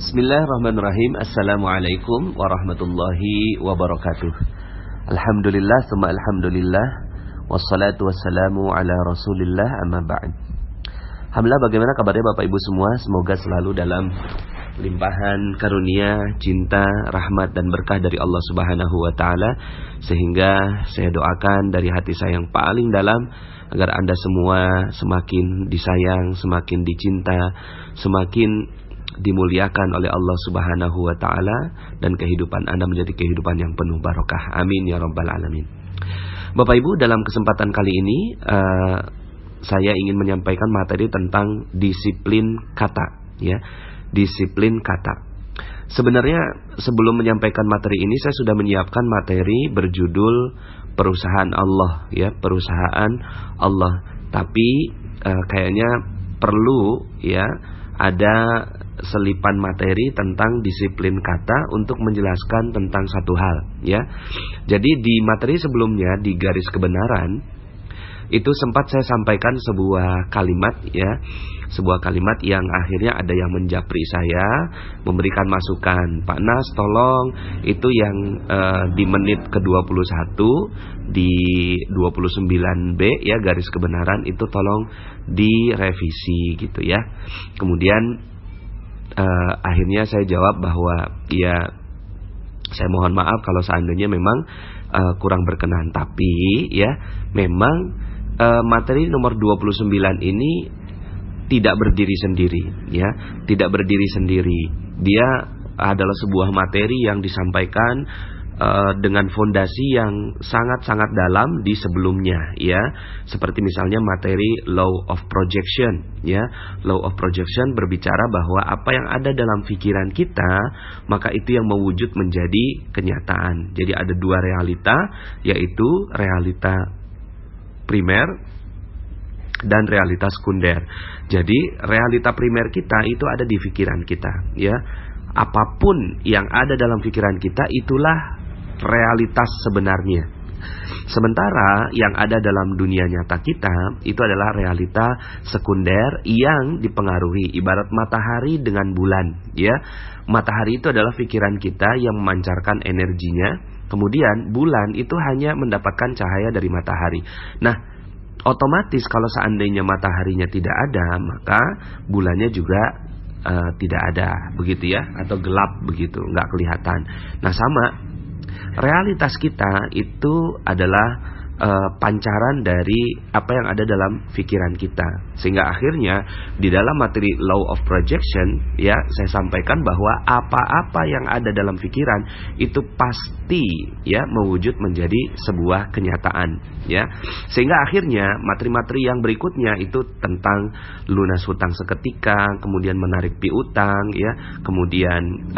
Bismillahirrahmanirrahim. Assalamualaikum warahmatullahi wabarakatuh. Alhamdulillah, summa alhamdulillah, wassalatu wassalamu ala rasulillah, amma ba'd. Alhamdulillah, bagaimana kabarnya Bapak Ibu semua? Semoga selalu dalam limpahan karunia, cinta, rahmat dan berkah dari Allah Subhanahu wa taala. Sehingga saya doakan dari hati saya yang paling dalam agar Anda semua semakin disayang, semakin dicinta, semakin dimuliakan oleh Allah Subhanahu wa taala, dan kehidupan Anda menjadi kehidupan yang penuh barokah. Amin ya rabbal alamin. Bapak Ibu, dalam kesempatan kali ini saya ingin menyampaikan materi tentang disiplin kata, ya. Disiplin kata. Sebenarnya sebelum menyampaikan materi ini saya sudah menyiapkan materi berjudul perusahaan Allah, ya, perusahaan Allah. Tapi kayaknya perlu, ya, ada selipan materi tentang disiplin kata untuk menjelaskan tentang satu hal, ya. Jadi di materi sebelumnya di garis kebenaran itu sempat saya sampaikan sebuah kalimat, ya, sebuah kalimat yang akhirnya ada yang menjapri saya, memberikan masukan, Pak Nas tolong itu yang di menit ke-21 di 29B, ya, garis kebenaran itu tolong direvisi gitu, ya. Kemudian akhirnya saya jawab bahwa ya saya mohon maaf kalau seandainya memang kurang berkenan, tapi ya memang materi nomor 29 ini tidak berdiri sendiri, ya, tidak berdiri sendiri. Dia adalah sebuah materi yang disampaikan dengan fondasi yang sangat-sangat dalam di sebelumnya, ya. Seperti misalnya materi law of projection, ya. Law of projection berbicara bahwa apa yang ada dalam pikiran kita, maka itu yang mewujud menjadi kenyataan. Jadi ada dua realita, yaitu realita primer dan realita sekunder. Jadi realita primer kita itu ada di pikiran kita, ya. Apapun yang ada dalam pikiran kita itulah realitas sebenarnya. Sementara yang ada dalam dunia nyata kita itu adalah realita sekunder yang dipengaruhi, ibarat matahari dengan bulan, ya. Matahari itu adalah pikiran kita yang memancarkan energinya, kemudian bulan itu hanya mendapatkan cahaya dari matahari. Nah, otomatis kalau seandainya mataharinya tidak ada, maka bulannya juga tidak ada, begitu, ya, atau gelap begitu, nggak kelihatan. Nah, sama realitas kita itu adalah pancaran dari apa yang ada dalam pikiran kita. Sehingga akhirnya di dalam materi law of projection, ya, saya sampaikan bahwa apa-apa yang ada dalam pikiran itu pasti, ya, mewujud menjadi sebuah kenyataan, ya. Sehingga akhirnya materi-materi yang berikutnya itu tentang lunas hutang seketika, kemudian menarik piutang, ya, kemudian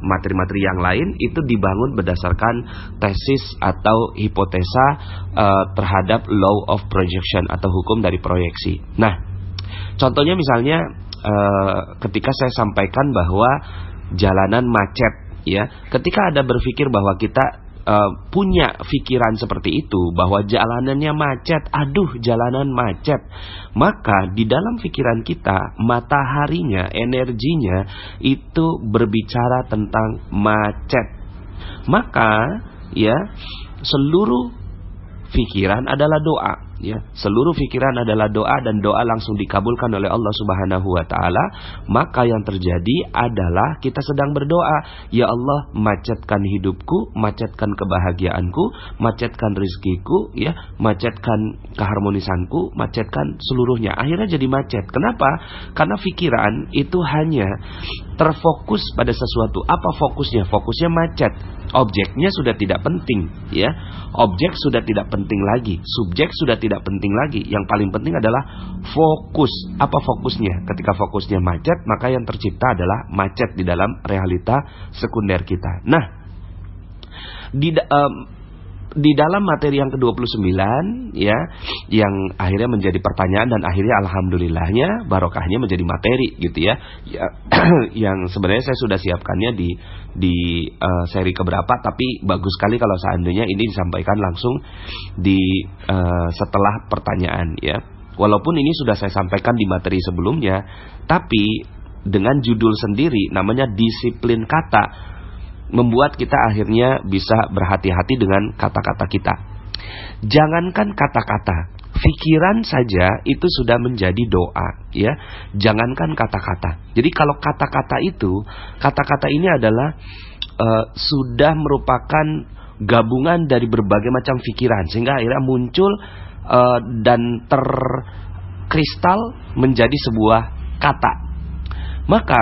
materi-materi yang lain itu dibangun berdasarkan tesis atau hipotesa terhadap law of projection atau hukum dari proyeksi. Nah, contohnya misalnya ketika saya sampaikan bahwa jalanan macet, ya, ketika Anda berpikir bahwa kita punya pikiran seperti itu, bahwa jalanannya macet, aduh jalanan macet, maka di dalam pikiran kita mataharinya, energinya itu berbicara tentang macet. Maka, ya, seluruh pikiran adalah doa, ya. Seluruh pikiran adalah doa, dan doa langsung dikabulkan oleh Allah Subhanahu wa taala. Maka yang terjadi adalah kita sedang berdoa, ya Allah, macetkan hidupku, macetkan kebahagiaanku, macetkan rizkiku, ya, macetkan keharmonisanku, macetkan seluruhnya. Akhirnya jadi macet. Kenapa? Karena pikiran itu hanya terfokus pada sesuatu. Apa fokusnya? Fokusnya macet. Objeknya sudah tidak penting, ya. Objek sudah tidak penting lagi, subjek sudah tidak penting lagi. Yang paling penting adalah fokus. Apa fokusnya? Ketika fokusnya macet, maka yang tercipta adalah macet di dalam realita sekunder kita. Nah, di dalam materi yang ke-29, ya, yang akhirnya menjadi pertanyaan dan akhirnya alhamdulillahnya barokahnya menjadi materi gitu, ya, yang sebenarnya saya sudah siapkannya di seri keberapa, tapi bagus sekali kalau seandainya ini disampaikan langsung di setelah pertanyaan, ya. Walaupun ini sudah saya sampaikan di materi sebelumnya, tapi dengan judul sendiri namanya disiplin kata, membuat kita akhirnya bisa berhati-hati dengan kata-kata kita. Jangankan kata-kata, pikiran saja itu sudah menjadi doa, ya. Jangankan kata-kata. Jadi kalau kata-kata ini adalah sudah merupakan gabungan dari berbagai macam pikiran, sehingga akhirnya muncul dan terkristal menjadi sebuah kata. Maka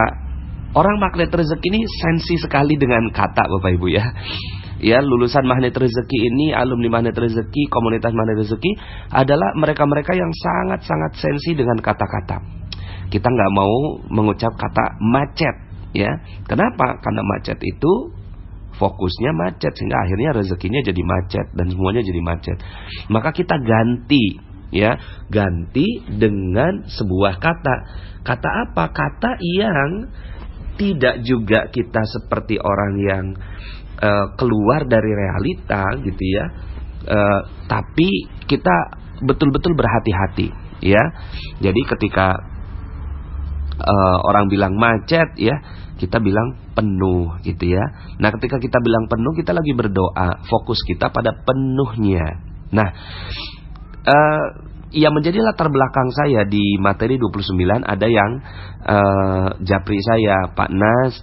orang magnet rezeki ini sensi sekali dengan kata, Bapak Ibu ya. Ya, lulusan magnet rezeki ini, alumni magnet rezeki, komunitas magnet rezeki adalah mereka-mereka yang sangat-sangat sensi dengan kata-kata. Kita nggak mau mengucap kata macet, ya. Kenapa? Karena macet itu fokusnya macet, sehingga akhirnya rezekinya jadi macet dan semuanya jadi macet. Maka kita ganti, ya, ganti dengan sebuah kata. Kata apa? Kata yang tidak juga kita seperti orang yang keluar dari realita gitu ya, tapi kita betul-betul berhati-hati, ya. Jadi ketika orang bilang macet, ya, kita bilang penuh gitu ya. Nah, ketika kita bilang penuh, kita lagi berdoa, fokus kita pada penuhnya. Nah, yang menjadi latar belakang saya di materi 29 ada yang japri saya, Pak Nas,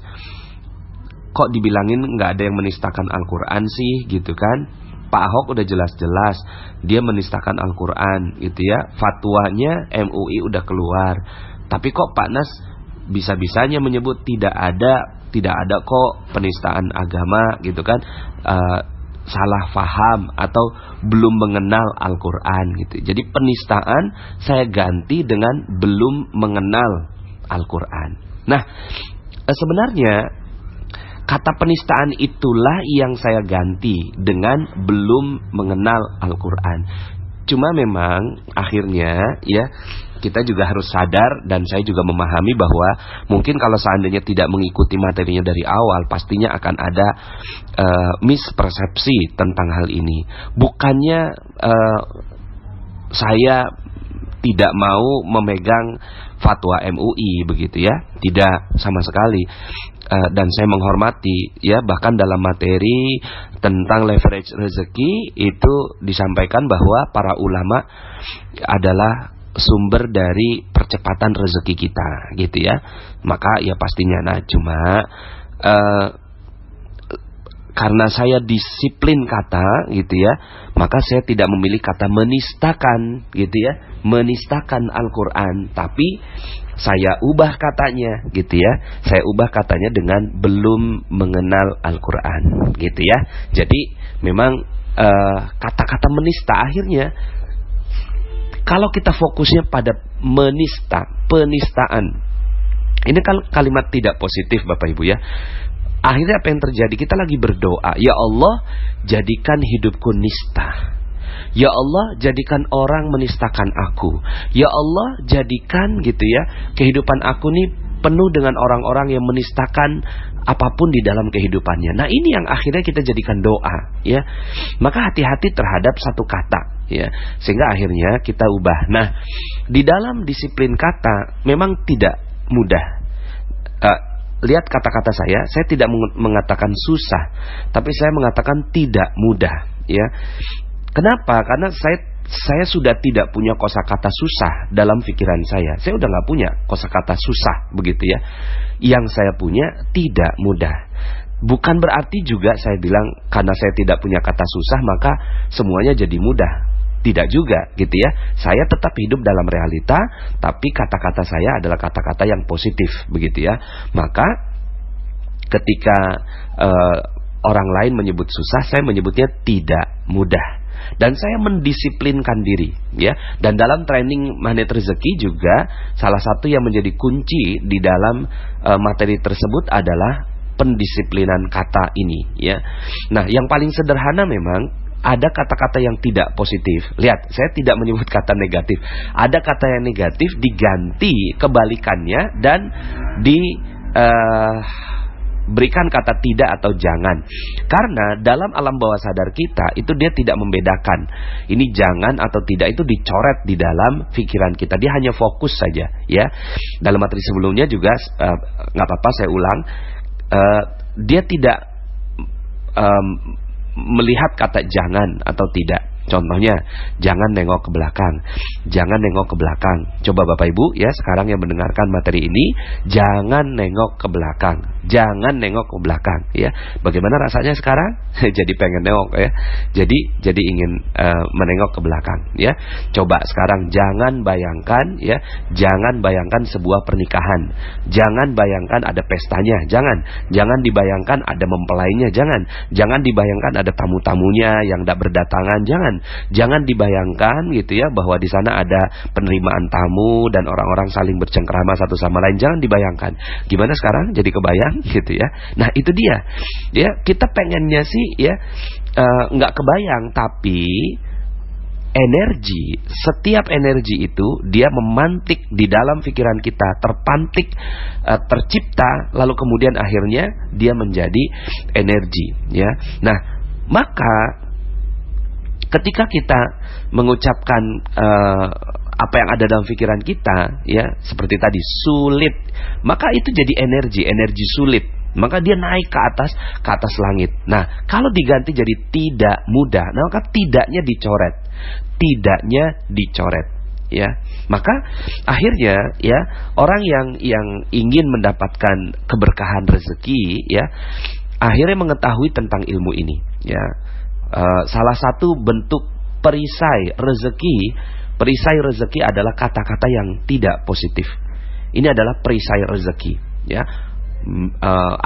kok dibilangin nggak ada yang menistakan Al-Quran sih gitu kan? Pak Ahok udah jelas-jelas dia menistakan Al-Quran gitu ya, fatwanya MUI udah keluar, tapi kok Pak Nas bisa-bisanya menyebut tidak ada kok penistaan agama gitu kan? Salah faham atau belum mengenal Al-Quran gitu. Jadi penistaan saya ganti dengan belum mengenal Al-Quran. Nah, sebenarnya kata penistaan itulah yang saya ganti dengan belum mengenal Al-Quran. Cuma memang akhirnya ya kita juga harus sadar, dan saya juga memahami bahwa mungkin kalau seandainya tidak mengikuti materinya dari awal, pastinya akan ada mispersepsi tentang hal ini. Bukannya saya tidak mau memegang fatwa MUI begitu ya, tidak sama sekali. Dan saya menghormati ya, bahkan dalam materi tentang leverage rezeki itu disampaikan bahwa para ulama adalah sumber dari percepatan rezeki kita gitu ya. Maka ya pastinya, nah cuma karena saya disiplin kata gitu ya, maka saya tidak memilih kata menistakan gitu ya, menistakan Al-Quran, tapi saya ubah katanya gitu ya. Saya ubah katanya dengan belum mengenal Al-Quran gitu ya. Jadi memang kata-kata menista akhirnya, kalau kita fokusnya pada penistaan, ini kan kalimat tidak positif Bapak Ibu ya. Akhirnya apa yang terjadi? Kita lagi berdoa, ya Allah jadikan hidupku nista. Ya Allah jadikan orang menistakan aku. Ya Allah jadikan gitu ya, kehidupan aku nih penuh dengan orang-orang yang menistakan apapun di dalam kehidupannya. Nah, ini yang akhirnya kita jadikan doa ya. Maka hati-hati terhadap satu kata ya, sehingga akhirnya kita ubah. Nah, di dalam disiplin kata memang tidak mudah. Lihat kata-kata saya tidak mengatakan susah, tapi saya mengatakan tidak mudah ya. Kenapa? Karena saya sudah tidak punya kosakata susah dalam pikiran saya. Saya udah nggak punya kosakata susah begitu ya. Yang saya punya tidak mudah. Bukan berarti juga saya bilang karena saya tidak punya kata susah maka semuanya jadi mudah. Tidak juga gitu ya. Saya tetap hidup dalam realita, tapi kata-kata saya adalah kata-kata yang positif begitu ya. Maka ketika orang lain menyebut susah, saya menyebutnya tidak mudah. Dan saya mendisiplinkan diri ya. Dan dalam training magnet rezeki juga salah satu yang menjadi kunci di dalam materi tersebut adalah pendisiplinan kata ini ya. Nah, yang paling sederhana memang ada kata-kata yang tidak positif. Lihat, saya tidak menyebut kata negatif. Ada kata yang negatif diganti kebalikannya dan berikan kata tidak atau jangan. Karena dalam alam bawah sadar kita itu dia tidak membedakan ini jangan atau tidak, itu dicoret di dalam pikiran kita. Dia hanya fokus saja, ya. Dalam materi sebelumnya juga nggak apa-apa saya ulang. Dia tidak melihat kata jangan atau tidak. Contohnya, jangan nengok ke belakang. Jangan nengok ke belakang. Coba Bapak Ibu ya, sekarang yang mendengarkan materi ini, jangan nengok ke belakang. Jangan nengok ke belakang ya. Bagaimana rasanya sekarang? Jadi pengen nengok ya. Jadi ingin menengok ke belakang ya. Coba sekarang jangan bayangkan ya, jangan bayangkan sebuah pernikahan. Jangan bayangkan ada pestanya, jangan dibayangkan ada mempelainya, jangan dibayangkan ada tamu-tamunya yang tidak berdatangan, jangan dibayangkan gitu ya bahwa di sana ada penerimaan tamu dan orang-orang saling bercengkrama satu sama lain. Jangan dibayangkan. Gimana sekarang? Jadi kebayang gitu ya. Nah, itu dia. Ya, kita pengennya sih ya nggak kebayang, tapi energi, setiap energi itu dia memantik di dalam pikiran kita, terpantik, tercipta, lalu kemudian akhirnya dia menjadi energi ya. Nah, maka ketika kita mengucapkan apa yang ada dalam pikiran kita ya, seperti tadi sulit, maka itu jadi energi sulit, maka dia naik ke atas langit. Nah, kalau diganti jadi tidak mudah, nah maka tidaknya dicoret ya. Maka akhirnya ya, orang yang ingin mendapatkan keberkahan rezeki ya, akhirnya mengetahui tentang ilmu ini ya. Salah satu bentuk perisai rezeki adalah kata-kata yang tidak positif. Ini adalah perisai rezeki ya.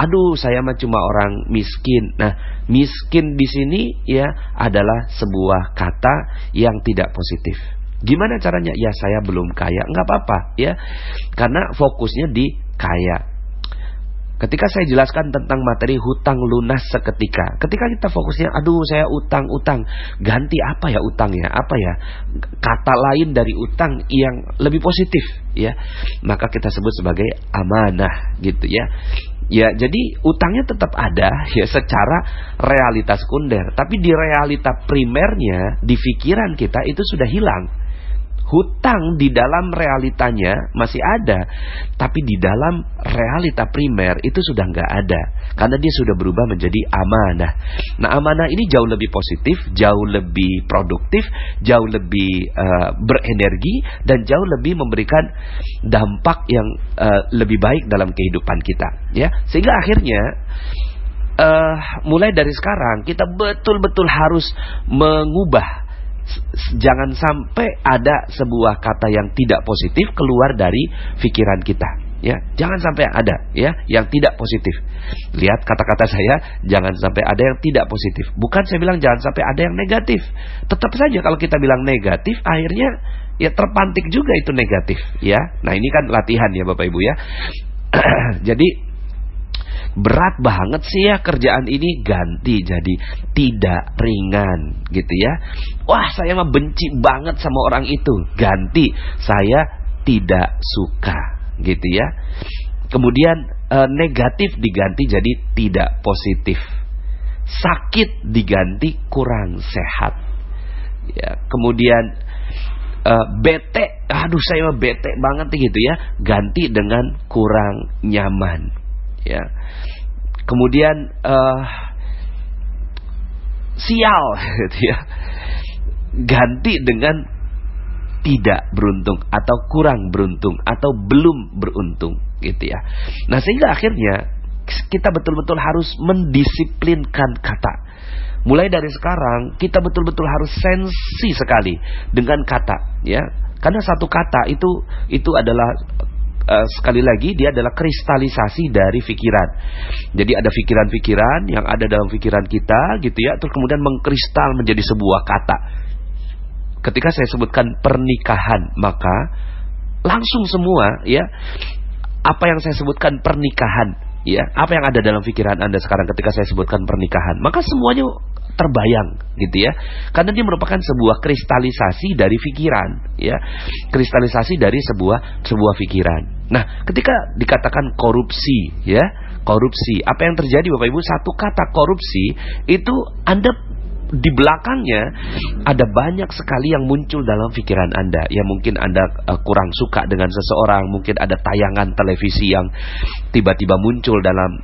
Aduh, saya mah cuma orang miskin. Nah, miskin di sini ya adalah sebuah kata yang tidak positif. Gimana caranya? Ya, saya belum kaya. Enggak apa-apa ya, karena fokusnya di kaya. Ketika saya jelaskan tentang materi hutang lunas seketika, ketika kita fokusnya, aduh saya utang, ganti apa ya utangnya, apa ya kata lain dari utang yang lebih positif ya, maka kita sebut sebagai amanah gitu ya. Ya, jadi utangnya tetap ada ya secara realitas sekunder, tapi di realita primernya, di pikiran kita itu sudah hilang. Hutang di dalam realitanya masih ada, tapi di dalam realita primer itu sudah nggak ada, karena dia sudah berubah menjadi amanah. Nah, amanah ini jauh lebih positif, jauh lebih produktif, jauh lebih berenergi, dan jauh lebih memberikan dampak yang lebih baik dalam kehidupan kita ya. Sehingga akhirnya mulai dari sekarang kita betul-betul harus mengubah. Jangan sampai ada sebuah kata yang tidak positif keluar dari pikiran kita ya. Jangan sampai ada ya yang tidak positif. Lihat kata-kata saya, jangan sampai ada yang tidak positif. Bukan saya bilang jangan sampai ada yang negatif. Tetap saja kalau kita bilang negatif, akhirnya ya terpantik juga itu negatif ya. Nah, ini kan latihan ya Bapak Ibu ya. Jadi berat banget sih ya kerjaan ini, ganti jadi tidak ringan gitu ya. Wah, saya mah benci banget sama orang itu, ganti saya tidak suka gitu ya. Kemudian negatif diganti jadi tidak positif. Sakit diganti kurang sehat ya. Kemudian bete, aduh saya mah bete banget gitu ya, ganti dengan kurang nyaman ya. Kemudian sial gitu ya, ganti dengan tidak beruntung atau kurang beruntung atau belum beruntung gitu ya. Nah, sehingga akhirnya kita betul-betul harus mendisiplinkan kata. Mulai dari sekarang kita betul-betul harus sensi sekali dengan kata ya. Karena satu kata itu adalah sekali lagi dia adalah kristalisasi dari pikiran. Jadi ada pikiran-pikiran yang ada dalam pikiran kita gitu ya, terus kemudian mengkristal menjadi sebuah kata. Ketika saya sebutkan pernikahan, maka langsung semua ya, apa yang saya sebutkan pernikahan ya, apa yang ada dalam pikiran Anda sekarang ketika saya sebutkan pernikahan, maka semuanya terbayang gitu ya. Karena dia merupakan sebuah kristalisasi dari pikiran ya. Kristalisasi dari sebuah pikiran. Nah, ketika dikatakan korupsi ya, korupsi. Apa yang terjadi Bapak Ibu? Satu kata korupsi itu Anda di belakangnya ada banyak sekali yang muncul dalam pikiran Anda. Ya mungkin Anda kurang suka dengan seseorang, mungkin ada tayangan televisi yang tiba-tiba muncul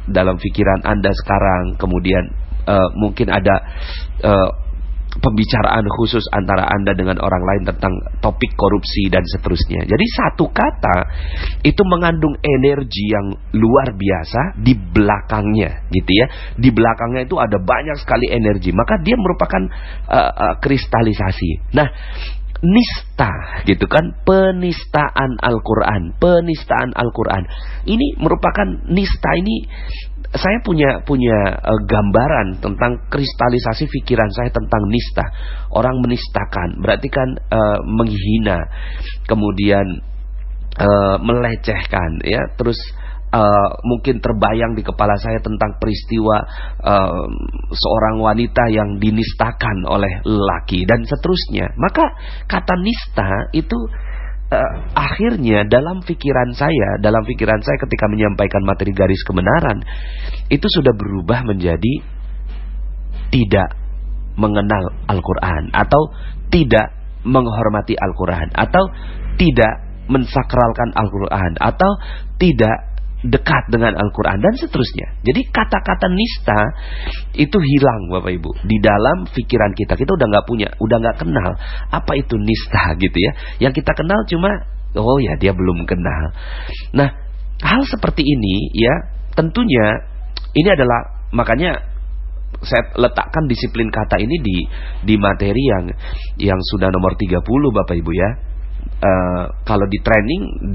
dalam pikiran Anda sekarang. Kemudian mungkin ada pembicaraan khusus antara Anda dengan orang lain tentang topik korupsi dan seterusnya. Jadi satu kata itu mengandung energi yang luar biasa di belakangnya, gitu ya. Di belakangnya itu ada banyak sekali energi. Maka dia merupakan kristalisasi. Nah, nista, gitu kan, penistaan Al-Quran, penistaan Al-Quran. Ini merupakan nista ini. Saya punya gambaran tentang kristalisasi pikiran saya tentang nista. Orang menistakan berarti kan menghina, kemudian melecehkan, ya. Terus mungkin terbayang di kepala saya tentang peristiwa seorang wanita yang dinistakan oleh lelaki dan seterusnya. Maka kata nista itu akhirnya dalam pikiran saya ketika menyampaikan materi garis kebenaran itu sudah berubah menjadi tidak mengenal Al-Quran, atau tidak menghormati Al-Quran, atau tidak mensakralkan Al-Quran, atau tidak dekat dengan Al-Quran dan seterusnya. Jadi kata-kata nista itu hilang Bapak Ibu di dalam pikiran kita. Kita udah nggak kenal apa itu nista, gitu ya. Yang kita kenal cuma oh ya dia belum kenal. Nah, hal seperti ini ya tentunya ini adalah, makanya saya letakkan disiplin kata ini di materi yang sudah nomor 30 Bapak Ibu ya. Kalau di training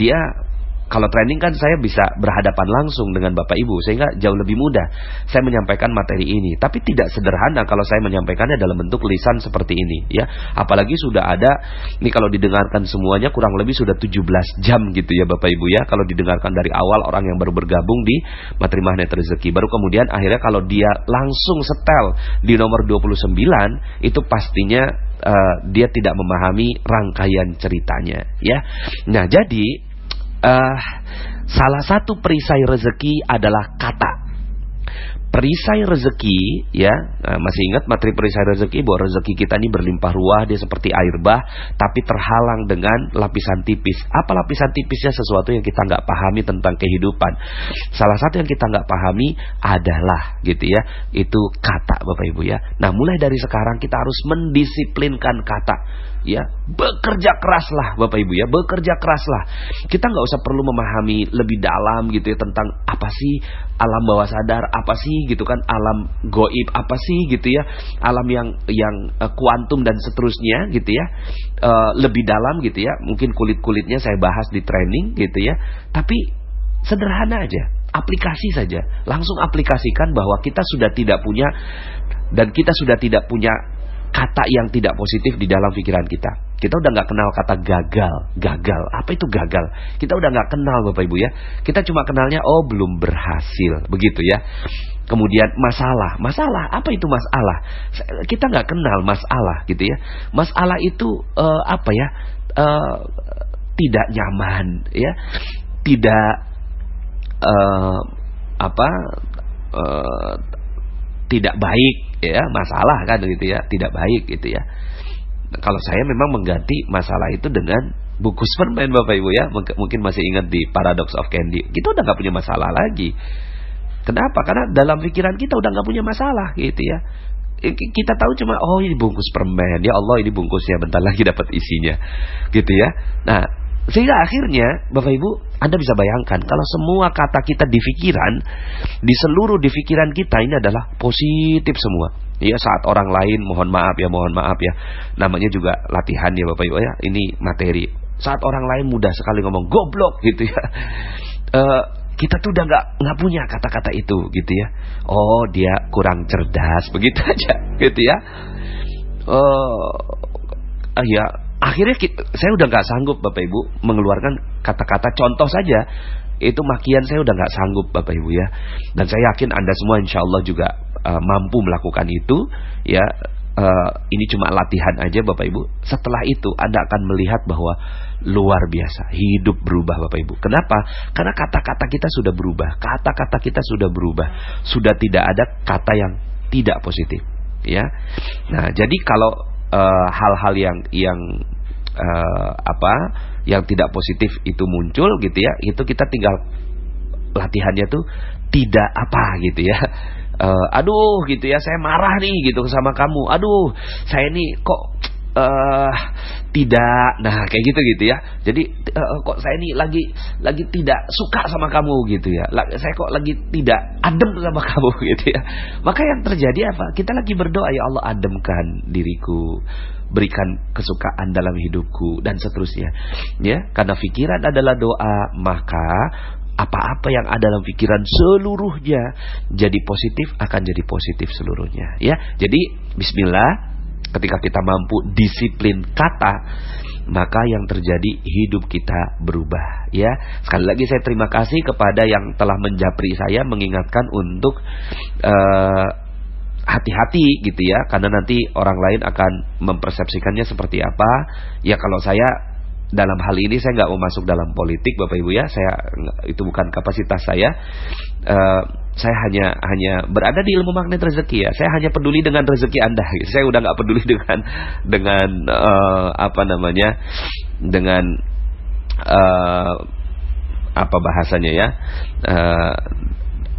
kalau training kan saya bisa berhadapan langsung dengan Bapak Ibu, sehingga jauh lebih mudah saya menyampaikan materi ini. Tapi tidak sederhana kalau saya menyampaikannya dalam bentuk lisan seperti ini, ya. Apalagi sudah ada, ini kalau didengarkan semuanya kurang lebih sudah 17 jam gitu ya Bapak Ibu ya. Kalau didengarkan dari awal orang yang baru bergabung di Materi Magnet Rezeki, baru kemudian akhirnya kalau dia langsung setel di nomor 29, itu pastinya dia tidak memahami rangkaian ceritanya, ya. Nah, jadi salah satu perisai rezeki adalah kata. Perisai rezeki, ya, masih ingat materi perisai rezeki bahwa rezeki kita ini berlimpah ruah, dia seperti air bah, tapi terhalang dengan lapisan tipis. Apa lapisan tipisnya? Sesuatu yang kita nggak pahami tentang kehidupan. Salah satu yang kita nggak pahami adalah, gitu ya, itu kata Bapak Ibu ya. Nah, mulai dari sekarang kita harus mendisiplinkan kata, ya. Bekerja keraslah Bapak Ibu ya, bekerja keraslah. Kita nggak usah perlu memahami lebih dalam gitu ya tentang apa sih alam bawah sadar, apa sih gitu kan, alam goib apa sih gitu ya, alam yang kuantum dan seterusnya gitu ya, lebih dalam gitu ya. Mungkin kulit-kulitnya saya bahas di training gitu ya. Tapi sederhana aja, aplikasi saja, langsung aplikasikan bahwa kita sudah tidak punya, dan kita sudah tidak punya kata yang tidak positif di dalam pikiran kita. Kita udah nggak kenal kata gagal. Apa itu gagal? Kita udah nggak kenal Bapak Ibu ya. Kita cuma kenalnya oh belum berhasil, begitu ya. Kemudian masalah. Apa itu masalah? Kita nggak kenal masalah, gitu ya. Masalah itu apa ya? Tidak nyaman, ya. Tidak tidak baik, ya, masalah kan gitu ya, tidak baik gitu ya. Kalau saya memang mengganti masalah itu dengan bungkus permen Bapak Ibu ya. Mungkin masih ingat di Paradox of Candy. Kita udah nggak punya masalah lagi. Kenapa? Karena dalam pikiran kita udah nggak punya masalah gitu ya. Kita tahu cuma oh ini bungkus permen, ya Allah ini bungkusnya, bentar lagi dapat isinya, gitu ya. Nah, sehingga akhirnya Bapak Ibu, Anda bisa bayangkan kalau semua kata kita di pikiran, di seluruh di pikiran kita ini adalah positif semua. Ya, saat orang lain mohon maaf ya, namanya juga latihan ya Bapak Ibu ya, ini materi. Saat orang lain mudah sekali ngomong goblok gitu ya. Kita tuh udah nggak punya kata-kata itu gitu ya. Oh dia kurang cerdas, begitu aja gitu ya. Ya. Akhirnya saya udah nggak sanggup Bapak Ibu mengeluarkan kata-kata contoh saja. Itu makian saya udah nggak sanggup Bapak Ibu ya. Dan saya yakin Anda semua insya Allah juga mampu melakukan itu ya. ini cuma latihan aja Bapak Ibu. Setelah itu Anda akan melihat bahwa luar biasa, hidup berubah Bapak Ibu. Kenapa? Karena kata-kata kita sudah berubah, kata-kata kita sudah berubah, sudah tidak ada kata yang tidak positif, ya. Nah, jadi kalau hal-hal yang tidak positif itu muncul gitu ya, itu kita tinggal latihannya tuh tidak apa gitu ya. Aduh gitu ya, saya marah nih gitu sama kamu. Aduh, saya nih kok tidak, nah kayak gitu ya. Jadi kok saya nih lagi tidak suka sama kamu gitu ya. Saya kok lagi tidak adem sama kamu gitu ya. Maka yang terjadi apa? Kita lagi berdoa, ya Allah ademkan diriku, berikan kesukaan dalam hidupku dan seterusnya. Ya, karena pikiran adalah doa, maka apa-apa yang ada dalam pikiran seluruhnya jadi positif, akan jadi positif seluruhnya. Ya, jadi bismillah. Ketika kita mampu disiplin kata, maka yang terjadi hidup kita berubah. Ya, sekali lagi saya terima kasih kepada yang telah menjapri saya, mengingatkan untuk hati-hati gitu ya, karena nanti orang lain akan mempersepsikannya seperti apa. Ya, kalau saya dalam hal ini saya nggak mau masuk dalam politik Bapak Ibu ya, itu bukan kapasitas saya. Saya hanya berada di ilmu magnet rezeki ya. Saya hanya peduli dengan rezeki Anda gitu. Saya udah nggak peduli dengan apa bahasanya ya,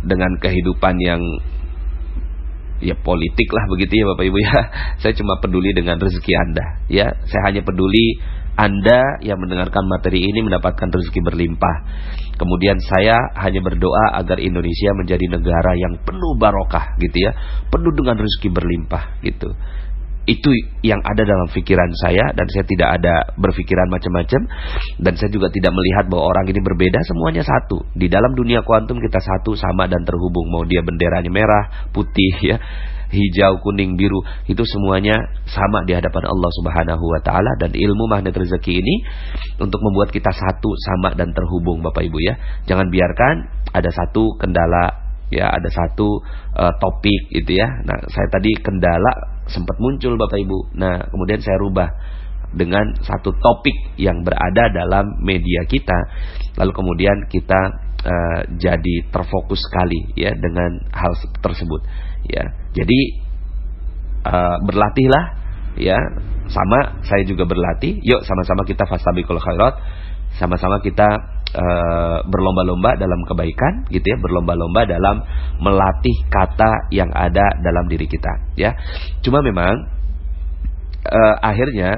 dengan kehidupan yang ya politik lah begitu ya Bapak Ibu ya. Saya cuma peduli dengan rezeki Anda ya. Saya hanya peduli Anda yang mendengarkan materi ini mendapatkan rezeki berlimpah. Kemudian saya hanya berdoa agar Indonesia menjadi negara yang penuh barokah gitu ya, penuh dengan rezeki berlimpah gitu. Itu yang ada dalam pikiran saya, dan saya tidak ada berpikiran macam-macam, dan saya juga tidak melihat bahwa orang ini berbeda. Semuanya satu. Di dalam dunia kuantum kita satu, sama dan terhubung. Mau dia benderanya merah, putih ya, hijau, kuning, biru, itu semuanya sama di hadapan Allah Subhanahu wa taala. Dan ilmu magnet rezeki ini untuk membuat kita satu, sama dan terhubung Bapak Ibu ya. Jangan biarkan ada satu kendala ya, ada satu topik gitu ya. Nah, saya tadi kendala sempat muncul Bapak Ibu. Nah, kemudian saya rubah dengan satu topik yang berada dalam media kita. Lalu kemudian kita jadi terfokus sekali ya dengan hal tersebut. Ya, jadi berlatihlah ya, sama saya juga berlatih. Yuk sama-sama kita fastabiqul khairat, sama-sama kita berlomba-lomba dalam kebaikan gitu ya, berlomba-lomba dalam melatih kata yang ada dalam diri kita ya. Cuma memang akhirnya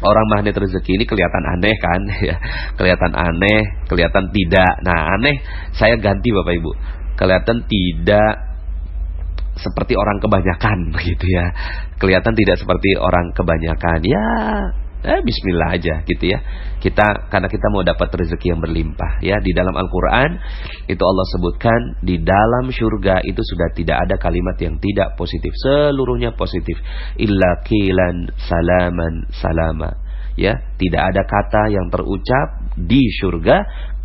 orang magnet rezeki ini kelihatan aneh kan ya, kelihatan aneh, kelihatan tidak. Nah, aneh saya ganti Bapak Ibu, kelihatan tidak seperti orang kebanyakan begitu ya. Kelihatan tidak seperti orang kebanyakan. Ya, bismillah aja gitu ya. Karena kita mau dapat rezeki yang berlimpah ya. Di dalam Al-Qur'an itu Allah sebutkan di dalam surga itu sudah tidak ada kalimat yang tidak positif. Seluruhnya positif. Illa qilan salaman salama. Ya, tidak ada kata yang terucap di surga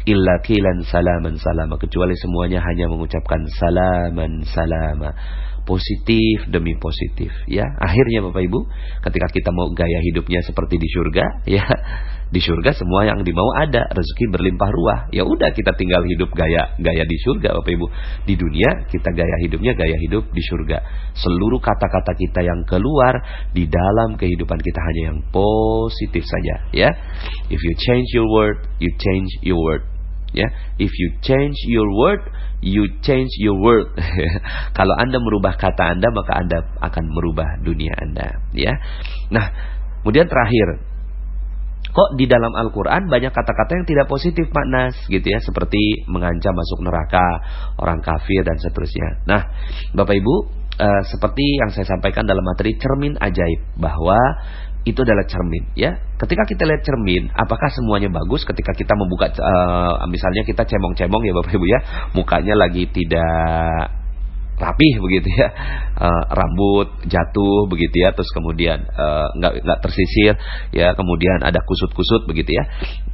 illa qilan salaman salama, kecuali semuanya hanya mengucapkan salaman salama, positif demi positif ya. Akhirnya Bapak Ibu, ketika kita mau gaya hidupnya seperti di surga ya, di surga semua yang dimau ada, rezeki berlimpah ruah. Ya udah, kita tinggal hidup gaya di surga Bapak Ibu. Di dunia kita gaya hidupnya gaya hidup di surga. Seluruh kata-kata kita yang keluar di dalam kehidupan kita hanya yang positif saja ya. If you change your word, you change your world. Ya, if you change your word, you change your world. Kalau Anda merubah kata Anda, maka Anda akan merubah dunia Anda. Ya. Nah, kemudian terakhir, kok di dalam Al-Quran banyak kata-kata yang tidak positif Pak Nas gitu ya, seperti mengancam masuk neraka, orang kafir dan seterusnya. Nah, Bapak Ibu, seperti yang saya sampaikan dalam materi cermin ajaib, bahwa itu adalah cermin ya. Ketika kita lihat cermin, apakah semuanya bagus? Ketika kita membuka misalnya kita cemong-cemong ya Bapak Ibu ya, mukanya lagi tidak rapih begitu ya, rambut jatuh begitu ya, terus kemudian nggak tersisir ya, kemudian ada kusut-kusut begitu ya.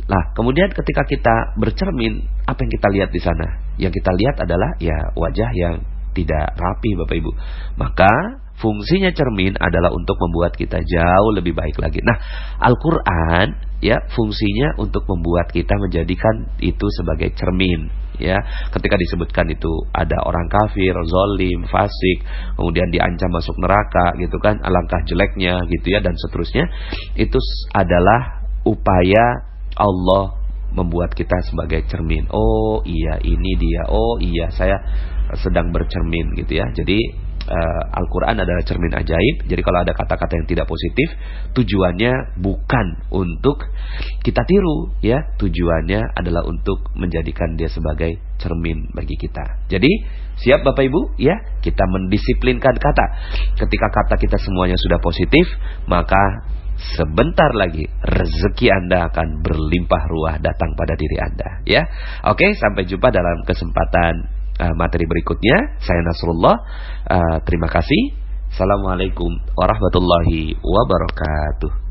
Nah, kemudian ketika kita bercermin, apa yang kita lihat di sana? Yang kita lihat adalah ya wajah yang tidak rapi Bapak Ibu. Maka fungsinya cermin adalah untuk membuat kita jauh lebih baik lagi. Nah, Al-Quran ya fungsinya untuk membuat kita menjadikan itu sebagai cermin. Ya, ketika disebutkan itu ada orang kafir, zalim, fasik, kemudian diancam masuk neraka gitu kan, alangkah jeleknya gitu ya, dan seterusnya, itu adalah upaya Allah membuat kita sebagai cermin. Oh iya, ini dia. Oh iya, saya sedang bercermin gitu ya. Jadi Al-Quran adalah cermin ajaib. Jadi kalau ada kata-kata yang tidak positif, tujuannya bukan untuk kita tiru ya, tujuannya adalah untuk menjadikan dia sebagai cermin bagi kita. Jadi siap Bapak Ibu ya, kita mendisiplinkan kata. Ketika kata kita semuanya sudah positif, maka sebentar lagi rezeki Anda akan berlimpah ruah datang pada diri Anda ya. Oke, sampai jumpa dalam kesempatan materi berikutnya. Saya Nasrullah, terima kasih. Assalamualaikum warahmatullahi wabarakatuh.